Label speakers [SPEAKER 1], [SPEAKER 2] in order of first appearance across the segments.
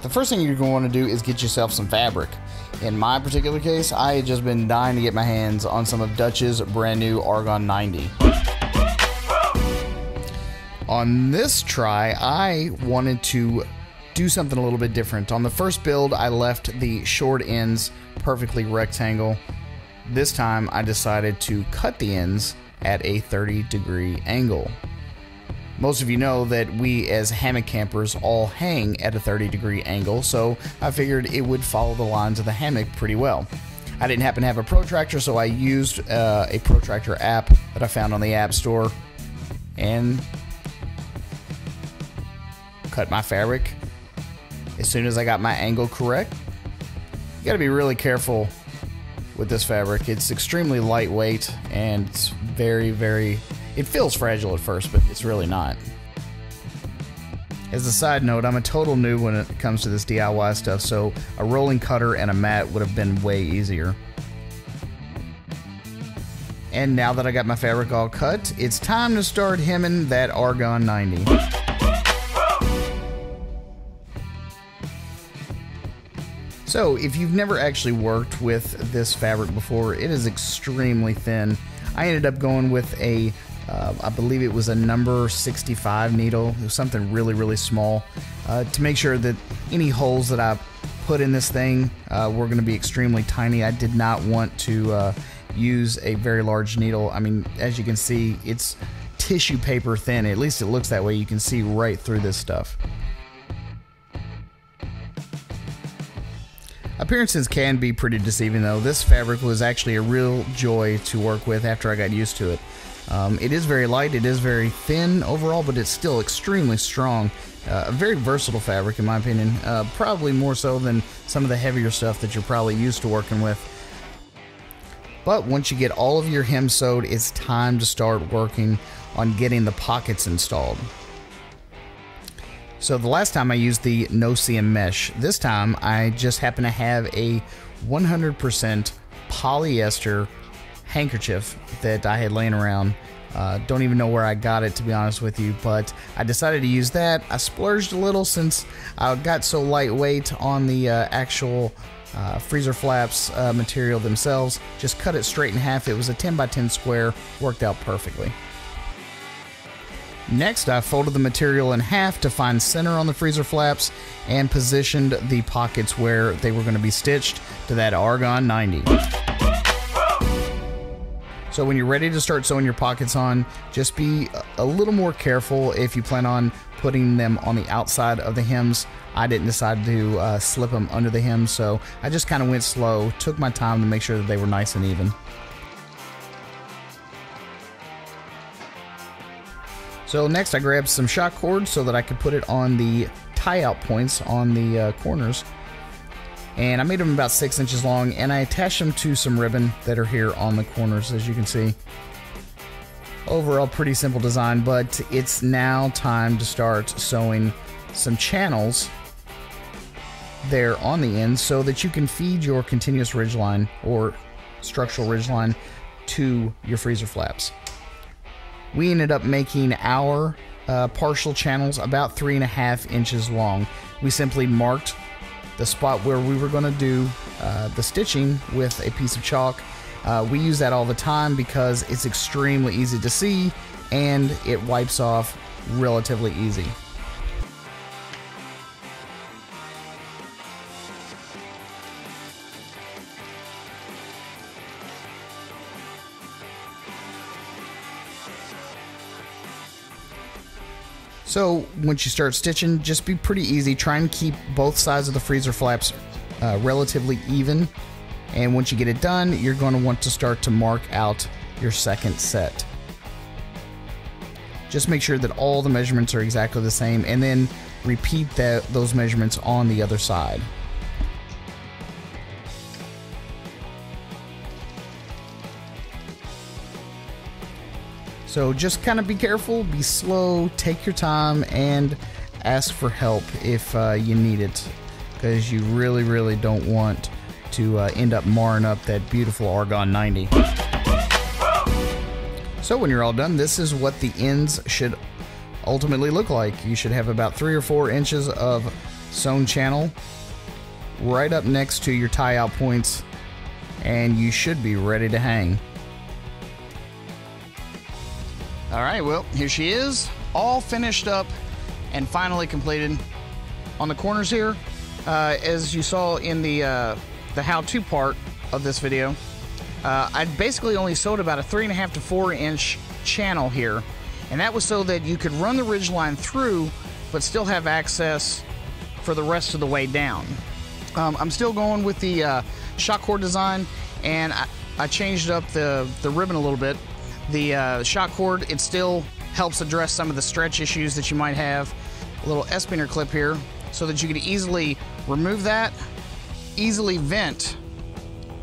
[SPEAKER 1] The first thing you're going to want to do is get yourself some fabric. In my particular case, I had just been dying to get my hands on some of Dutch's brand new Argon 90. On this try, I wanted to do something a little bit different. On the first build, I left the short ends perfectly rectangle. This time, I decided to cut the ends at a 30-degree angle. Most of you know that we as hammock campers all hang at a 30-degree angle, so I figured it would follow the lines of the hammock pretty well. I didn't happen to have a protractor, so I used a protractor app that I found on the App Store and cut my fabric. As soon as I got my angle correct, you gotta be really careful with this fabric. It's extremely lightweight and it's very, it feels fragile at first, but it's really not. As a side note, I'm a total noob when it comes to this DIY stuff, so a rolling cutter and a mat would have been way easier. And now that I got my fabric all cut, it's time to start hemming that Argon 90. So, if you've never actually worked with this fabric before, it is extremely thin. I ended up going with a, I believe it was a number 65 needle. It was something really small to make sure that any holes that I put in this thing were going to be extremely tiny. I did not want to use a very large needle. I mean, as you can see, it's tissue paper thin. At least it looks that way. You can see right through this stuff. Appearances can be pretty deceiving though. This fabric was actually a real joy to work with after I got used to it. It is very light, it is very thin overall, but it's still extremely strong. A very versatile fabric in my opinion, probably more so than some of the heavier stuff that you're probably used to working with. But once you get all of your hem sewed, it's time to start working on getting the pockets installed. So the last time I used the no-seam mesh. This time I just happen to have a 100% polyester handkerchief that I had laying around. Don't even know where I got it, to be honest with you, but I decided to use that. I splurged a little since I got so lightweight on the actual freezer flaps material themselves. Just cut it straight in half. It was a 10 by 10 square, worked out perfectly. Next, I folded the material in half to find center on the freezer flaps and positioned the pockets where they were going to be stitched to that Argon 90. So when you're ready to start sewing your pockets on, just be a little more careful if you plan on putting them on the outside of the hems. I didn't decide to slip them under the hems, so I just kind of went slow, took my time to make sure that they were nice and even. So next I grabbed some shock cord so that I could put it on the tie-out points on the corners. And I made them about 6 inches long, and I attached them to some ribbon that are here on the corners, as you can see. Overall, pretty simple design, but it's now time to start sewing some channels there on the end so that you can feed your continuous ridgeline or structural ridgeline to your freezer flaps. We ended up making our partial channels about 3.5 inches long. We simply marked the spot where we were going to do the stitching with a piece of chalk. We use that all the time because it's extremely easy to see and it wipes off relatively easy. So once you start stitching, just be pretty easy. Try and keep both sides of the freezer flaps relatively even. And once you get it done, you're going to want to start to mark out your second set. Just make sure that all the measurements are exactly the same, and then repeat those measurements on the other side. So just kind of be careful, be slow, take your time, and ask for help if you need it, because you really don't want to end up marring up that beautiful Argon 90. So when you're all done, this is what the ends should ultimately look like. You should have about 3 or 4 inches of sewn channel right up next to your tie out points, and you should be ready to hang. All right, well, here she is, all finished up and finally completed. On the corners here, as you saw in the how-to part of this video, I basically only sewed about a 3.5 to 4 inch channel here, and that was so that you could run the ridgeline through but still have access for the rest of the way down. I'm still going with the shock cord design, and I changed up the ribbon a little bit. The shock cord, it still helps address some of the stretch issues that you might have. A little S-pinner clip here so that you can easily remove that, easily vent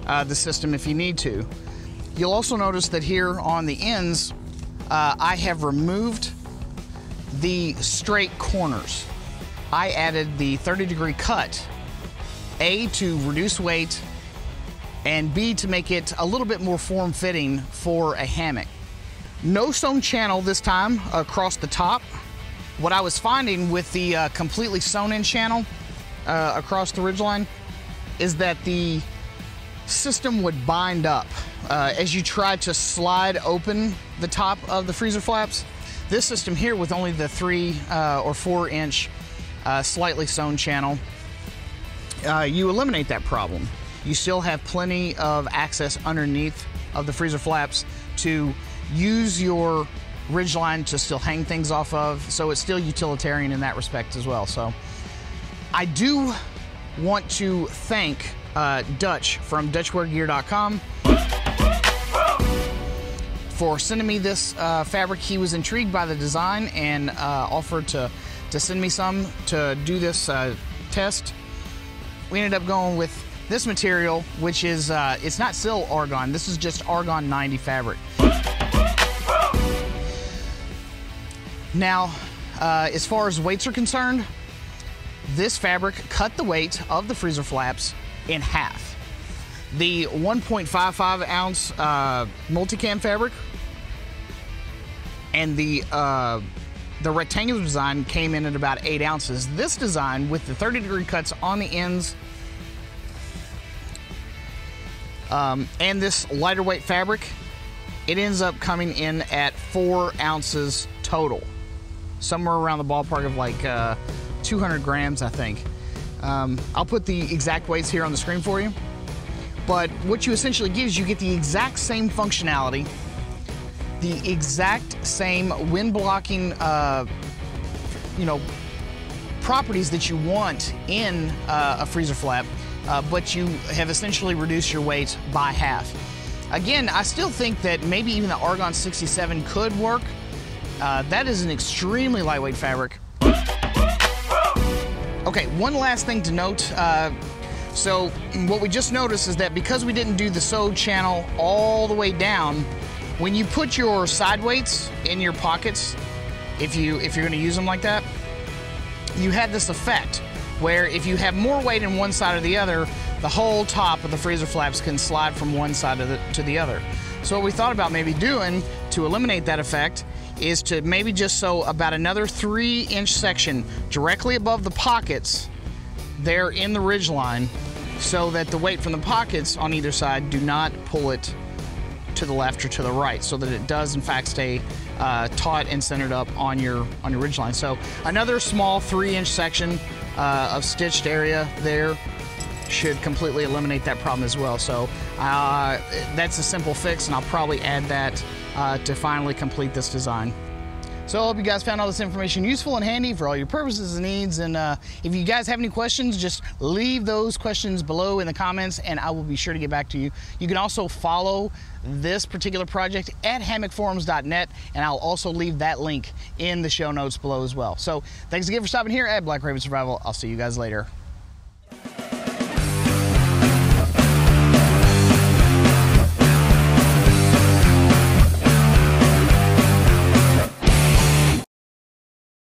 [SPEAKER 1] the system if you need to. You'll also notice that here on the ends, I have removed the straight corners. I added the 30-degree cut, A, to reduce weight, and B, to make it a little bit more form-fitting for a hammock. No sewn channel this time across the top. What I was finding with the completely sewn-in channel across the ridgeline is that the system would bind up as you try to slide open the top of the freezer flaps. This system here, with only the 3 or 4 inch slightly sewn channel, you eliminate that problem. You still have plenty of access underneath of the freezer flaps to use your ridgeline to still hang things off of, so it's still utilitarian in that respect as well. So I do want to thank Dutch from DutchWearGear.com for sending me this fabric. He was intrigued by the design and offered to send me some to do this test. We ended up going with this material, which is, it's not still Argon, this is just Argon 90 fabric. Now, as far as weights are concerned, this fabric cut the weight of the freezer flaps in half. The 1.55 ounce multicam fabric and the rectangular design came in at about 8 ounces. This design, with the 30-degree cuts on the ends, and this lighter weight fabric, it ends up coming in at 4 ounces total. Somewhere around the ballpark of like 200 grams, I think. I'll put the exact weights here on the screen for you. But what you essentially get is you get the exact same functionality, the exact same wind blocking, properties that you want in a freezer flap, but you have essentially reduced your weight by half. Again, I still think that maybe even the Argon 67 could work. That is an extremely lightweight fabric. Okay, one last thing to note. So what we just noticed is that because we didn't do the sewed channel all the way down, when you put your side weights in your pockets, if you're going to use them like that, you had this effect where if you have more weight in one side or the other, the whole top of the freezer flaps can slide from one side to the other. So what we thought about maybe doing to eliminate that effect is to maybe just sew about another 3-inch section directly above the pockets there in the ridgeline, so that the weight from the pockets on either side do not pull it to the left or to the right, so that it does in fact stay taut and centered up on your ridgeline. So another small 3-inch section of stitched area there should completely eliminate that problem as well. So that's a simple fix, and I'll probably add that to finally complete this design. So I hope you guys found all this information useful and handy for all your purposes and needs. And if you guys have any questions, just leave those questions below in the comments and I will be sure to get back to you. You can also follow this particular project at hammockforums.net, and I'll also leave that link in the show notes below as well. So thanks again for stopping here at Black Raven Survival. I'll see you guys later.